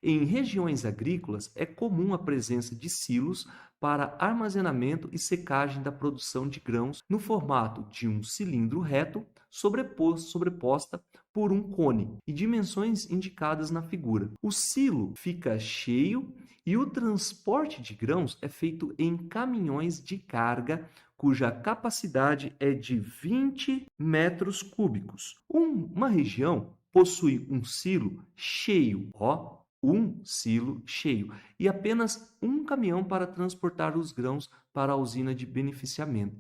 Em regiões agrícolas, é comum a presença de silos para armazenamento e secagem da produção de grãos no formato de um cilindro reto sobreposta por um cone e dimensões indicadas na figura. O silo fica cheio e o transporte de grãos é feito em caminhões de carga cuja capacidade é de 20 metros cúbicos. Uma região possui um silo cheio, um silo cheio, e apenas um caminhão para transportar os grãos para a usina de beneficiamento.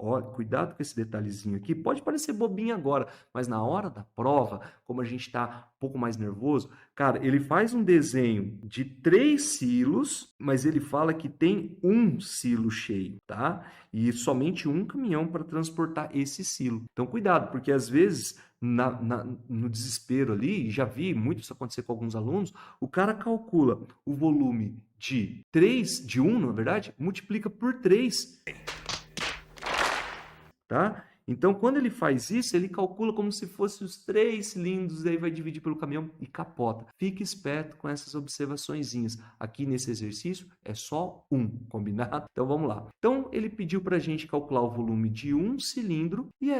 Olha, cuidado com esse detalhezinho aqui. Pode parecer bobinho agora, mas na hora da prova, como a gente está um pouco mais nervoso, cara, ele faz um desenho de 3 silos, mas ele fala que tem um silo cheio, tá? E somente um caminhão para transportar esse silo. Então, cuidado, porque às vezes no desespero ali, já vi muito isso acontecer com alguns alunos, o cara calcula o volume de 1, na verdade, multiplica por 3. Tá? Então, quando ele faz isso, ele calcula como se fosse os 3 cilindros, aí vai dividir pelo caminhão e capota. Fique esperto com essas observaçõezinhas. Aqui nesse exercício é só um, combinado? Então, vamos lá. Então, ele pediu para a gente calcular o volume de um cilindro, e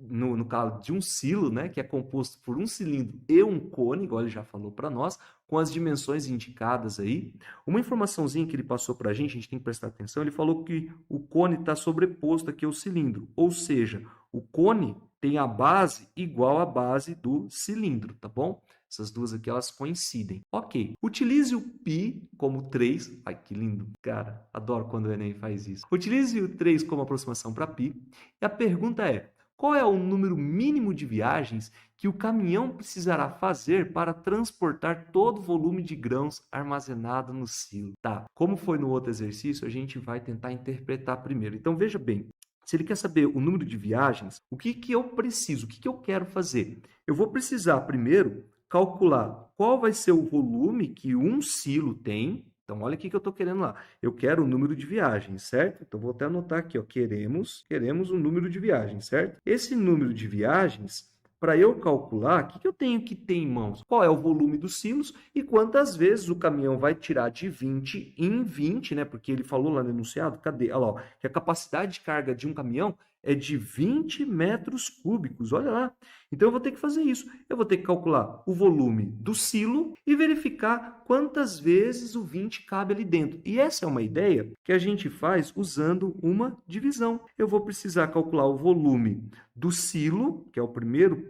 no caso de um silo, né, que é composto por um cilindro e um cone, igual ele já falou para nós, com as dimensões indicadas aí. Uma informaçãozinha que ele passou para a gente tem que prestar atenção, ele falou que o cone está sobreposto aqui ao cilindro, ou seja, o cone tem a base igual à base do cilindro, tá bom? Essas duas aqui, elas coincidem. Ok. Utilize o π como 3. Ai, que lindo. Cara, adoro quando o Enem faz isso. Utilize o 3 como aproximação para π. E a pergunta é, qual é o número mínimo de viagens que o caminhão precisará fazer para transportar todo o volume de grãos armazenado no silo? Tá, como foi no outro exercício, a gente vai tentar interpretar primeiro. Então, veja bem, se ele quer saber o número de viagens, o que eu preciso, o que eu quero fazer? Eu vou precisar primeiro calcular qual vai ser o volume que um silo tem. Então, olha o que eu estou querendo lá. Eu quero o número de viagens, certo? Então, vou até anotar aqui, ó, queremos o número de viagens, certo? Esse número de viagens, para eu calcular, o que eu tenho que ter em mãos? Qual é o volume dos silos e quantas vezes o caminhão vai tirar de 20 em 20, né? Porque ele falou lá no enunciado, cadê? Olha lá, ó, que a capacidade de carga de um caminhão é de 20 metros cúbicos, olha lá. Então, eu vou ter que fazer isso. Eu vou ter que calcular o volume do silo e verificar quantas vezes o 20 cabe ali dentro. E essa é uma ideia que a gente faz usando uma divisão. Eu vou precisar calcular o volume do silo, que é o primeiro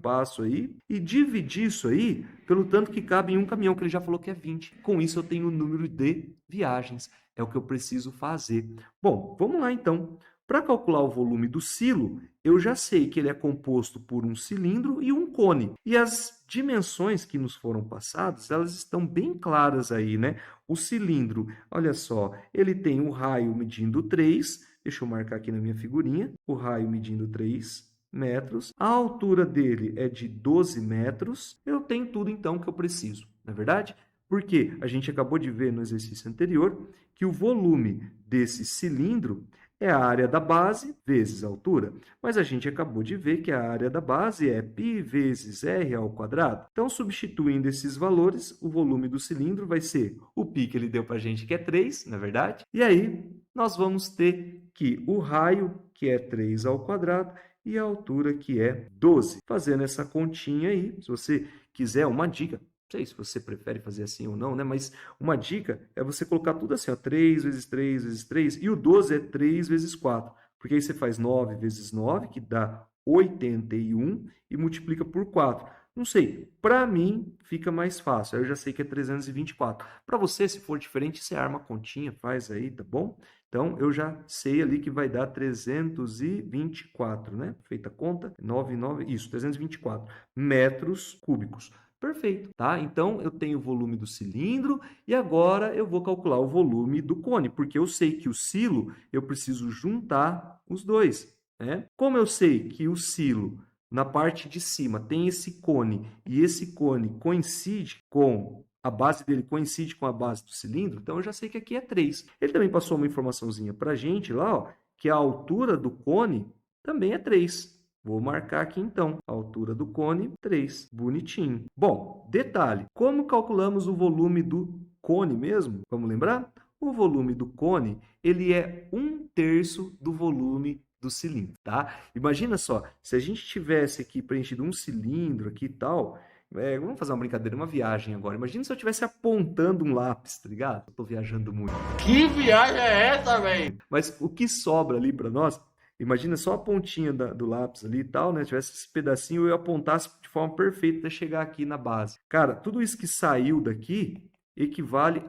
passo aí, e dividir isso aí pelo tanto que cabe em um caminhão, que ele já falou que é 20. Com isso, eu tenho o número de viagens. É o que eu preciso fazer. Bom, vamos lá então. Para calcular o volume do silo, eu já sei que ele é composto por um cilindro e um cone. E as dimensões que nos foram passadas, elas estão bem claras aí, né? O cilindro, olha só, ele tem o raio medindo 3, deixa eu marcar aqui na minha figurinha, o raio medindo 3 metros, a altura dele é de 12 metros, eu tenho tudo então que eu preciso, não é verdade? Porque a gente acabou de ver no exercício anterior que o volume desse cilindro é a área da base vezes a altura. Mas a gente acabou de ver que a área da base é π vezes r ao quadrado. Então, substituindo esses valores, o volume do cilindro vai ser o π que ele deu para a gente, que é 3, na verdade. E aí, nós vamos ter que o raio, que é 3 ao quadrado, e a altura, que é 12. Fazendo essa continha aí, se você quiser uma dica, não sei se você prefere fazer assim ou não, né? Mas uma dica é você colocar tudo assim, ó, 3 vezes 3 vezes 3, e o 12 é 3 vezes 4, porque aí você faz 9 vezes 9, que dá 81, e multiplica por 4. Não sei, para mim fica mais fácil, aí eu já sei que é 324. Para você, se for diferente, você arma a continha, faz aí, tá bom? Então, eu já sei ali que vai dar 324, né? Feita a conta, 324 metros cúbicos. Perfeito, tá? Então, eu tenho o volume do cilindro e agora eu vou calcular o volume do cone, porque eu sei que o silo, eu preciso juntar os dois, né? Como eu sei que o silo, na parte de cima, tem esse cone e esse cone coincide com a base dele coincide com a base do cilindro, então eu já sei que aqui é 3. Ele também passou uma informaçãozinha para a gente lá, ó, que a altura do cone também é 3. Vou marcar aqui então, a altura do cone, 3. Bonitinho. Bom, detalhe, como calculamos o volume do cone mesmo? Vamos lembrar? O volume do cone, ele é 1/3 do volume do cilindro, tá? Imagina só, se a gente tivesse aqui preenchido um cilindro aqui e tal, vamos fazer uma brincadeira, uma viagem agora. Imagina se eu estivesse apontando um lápis, tá ligado? Eu tô viajando muito. Que viagem é essa, velho? Mas o que sobra ali para nós, imagina só a pontinha do lápis ali e tal, né? Se tivesse esse pedacinho, eu apontasse de forma perfeita para chegar aqui na base. Cara, tudo isso que saiu daqui equivale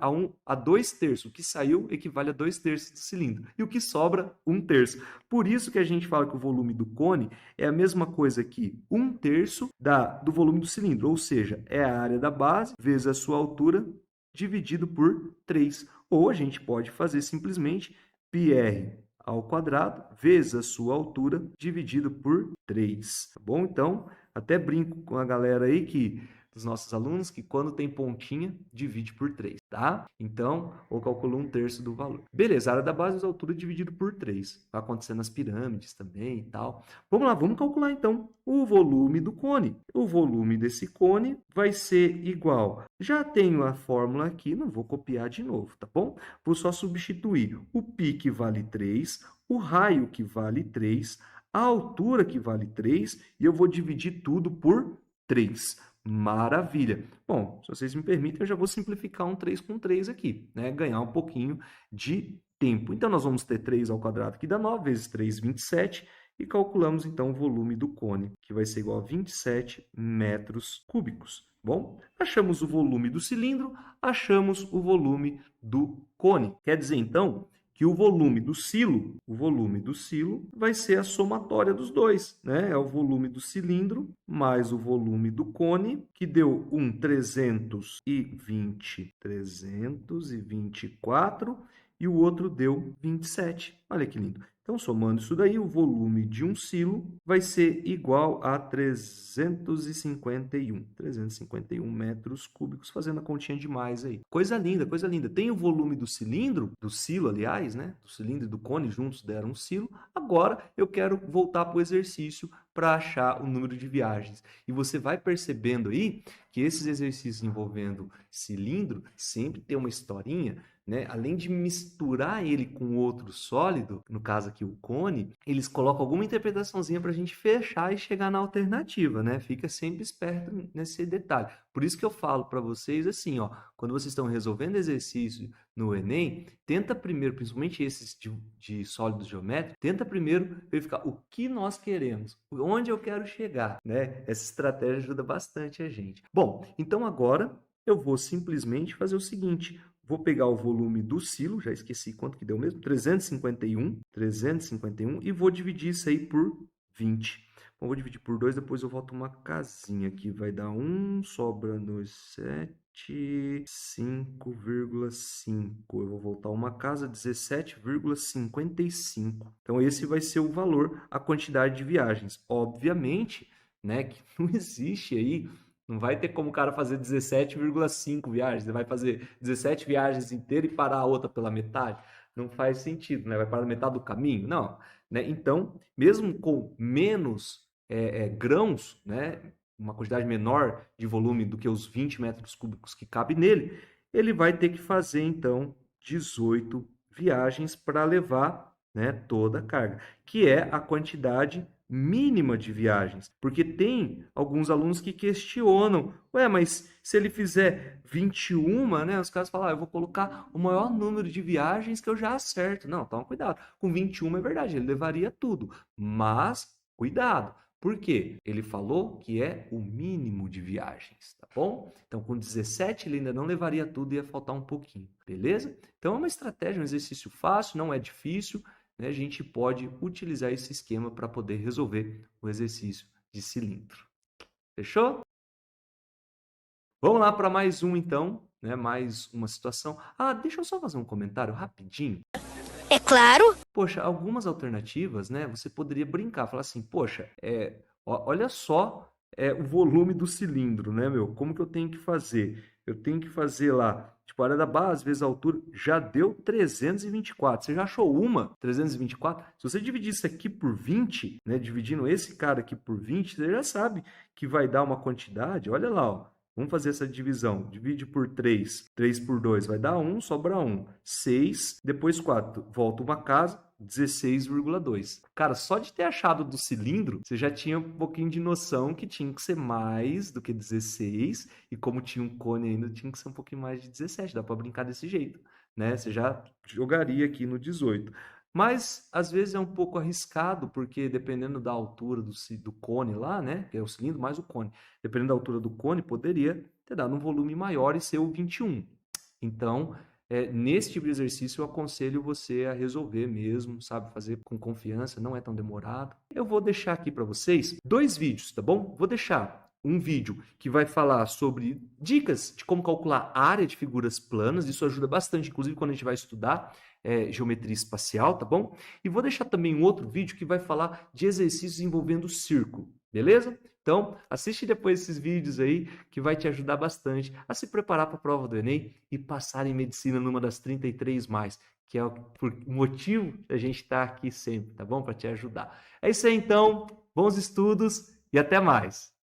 a 2/3. O que saiu equivale a 2/3 do cilindro. E o que sobra, 1/3. Por isso que a gente fala que o volume do cone é a mesma coisa que 1/3 do volume do cilindro. Ou seja, é a área da base vezes a sua altura dividido por 3. Ou a gente pode fazer simplesmente πr ao quadrado vezes a sua altura dividido por 3. Tá bom? Então, até brinco com a galera aí dos nossos alunos, que quando tem pontinha, divide por 3, tá? Então, ou calcula 1/3 do valor. Beleza, a área da base vezes a altura dividido por 3. Vai acontecer nas pirâmides também e tal. Vamos lá, vamos calcular então o volume do cone. O volume desse cone vai ser igual. Já tenho a fórmula aqui, não vou copiar de novo, tá bom? Vou só substituir o π que vale 3, o raio que vale 3, a altura que vale 3 e eu vou dividir tudo por 3. Maravilha. Bom, se vocês me permitem, eu já vou simplificar um 3 com 3 aqui, né? Ganhar um pouquinho de tempo. Então, nós vamos ter 3 ao quadrado, que dá 9, vezes 3, 27, e calculamos, então, o volume do cone, que vai ser igual a 27 metros cúbicos. Bom, achamos o volume do cilindro, achamos o volume do cone. Quer dizer, então, que o volume do silo vai ser a somatória dos dois, né? É o volume do cilindro mais o volume do cone, que deu 324, e o outro deu 27. Olha que lindo. Então, somando isso daí, o volume de um silo vai ser igual a 351 metros cúbicos, fazendo a continha demais aí. Coisa linda, coisa linda. Tem o volume do cilindro, do silo, aliás, né? Do cilindro e do cone juntos deram um silo. Agora, eu quero voltar para o exercício para achar o número de viagens. E você vai percebendo aí que esses exercícios envolvendo cilindro sempre tem uma historinha, né? Além de misturar ele com outro sólido, no caso aqui o cone, eles colocam alguma interpretaçãozinha para a gente fechar e chegar na alternativa, né? Fica sempre esperto nesse detalhe. Por isso que eu falo para vocês assim, ó, quando vocês estão resolvendo exercício no Enem, tenta primeiro, principalmente esses de sólidos geométricos, tenta primeiro verificar o que nós queremos, onde eu quero chegar, né? Essa estratégia ajuda bastante a gente. Bom, então agora eu vou simplesmente fazer o seguinte: vou pegar o volume do silo, já esqueci quanto que deu mesmo, 351, e vou dividir isso aí por 20. Bom, vou dividir por 2, depois eu volto uma casinha aqui, vai dar 1, sobra nos 7, 5,5. Eu vou voltar uma casa, 17,55. Então, esse vai ser o valor, a quantidade de viagens. Obviamente, né, que não existe aí. Não vai ter como o cara fazer 17,5 viagens. Ele vai fazer 17 viagens inteiras e parar a outra pela metade. Não faz sentido, né? Vai parar na metade do caminho? Não. Né? Então, mesmo com menos grãos, né? Uma quantidade menor de volume do que os 20 metros cúbicos que cabe nele, ele vai ter que fazer, então, 18 viagens para levar, né, toda a carga, que é a quantidade mínima de viagens, porque tem alguns alunos que questionam, mas se ele fizer 21, né, os caras falam, eu vou colocar o maior número de viagens que eu já acerto. Não, toma cuidado, com 21 é verdade, ele levaria tudo, mas cuidado, por quê? Ele falou que é o mínimo de viagens, tá bom? Então, com 17 ele ainda não levaria tudo, ia faltar um pouquinho, beleza? Então, é uma estratégia, um exercício fácil, não é difícil, né? A gente pode utilizar esse esquema para poder resolver o exercício de cilindro. Fechou? Vamos lá para mais um, então, né? Mais uma situação. Deixa eu só fazer um comentário rapidinho. É claro. Poxa, algumas alternativas, né? Você poderia brincar, falar assim, poxa, olha só o volume do cilindro, né, meu? Como que eu tenho que fazer? eu tenho que fazer lá, tipo, a área da base vezes a altura, já deu 324. Você já achou uma 324? Se você dividir isso aqui por 20, né, dividindo esse cara aqui por 20, você já sabe que vai dar uma quantidade. Olha lá, ó. Vamos fazer essa divisão. Divide por 3. 3 por 2 vai dar 1, sobra 1. 6, depois 4. Volta uma casa, 16,2. Cara, só de ter achado do cilindro, você já tinha um pouquinho de noção que tinha que ser mais do que 16. E como tinha um cone ainda, tinha que ser um pouquinho mais de 17. Dá para brincar desse jeito, né? Você já jogaria aqui no 18. Mas às vezes é um pouco arriscado, porque dependendo da altura do cone lá, né? Que é o cilindro mais o cone. Dependendo da altura do cone, poderia ter dado um volume maior e ser o 21. Então, nesse tipo de exercício, eu aconselho você a resolver mesmo, sabe? Fazer com confiança, não é tão demorado. Eu vou deixar aqui para vocês 2 vídeos, tá bom? Vou deixar um vídeo que vai falar sobre dicas de como calcular a área de figuras planas. Isso ajuda bastante, inclusive quando a gente vai estudar geometria espacial, tá bom? E vou deixar também um outro vídeo que vai falar de exercícios envolvendo o círculo, beleza? Então, assiste depois esses vídeos aí, que vai te ajudar bastante a se preparar para a prova do Enem e passar em medicina numa das 33 mais, que é o motivo da gente estar aqui sempre, tá bom? Para te ajudar. É isso aí então, bons estudos e até mais!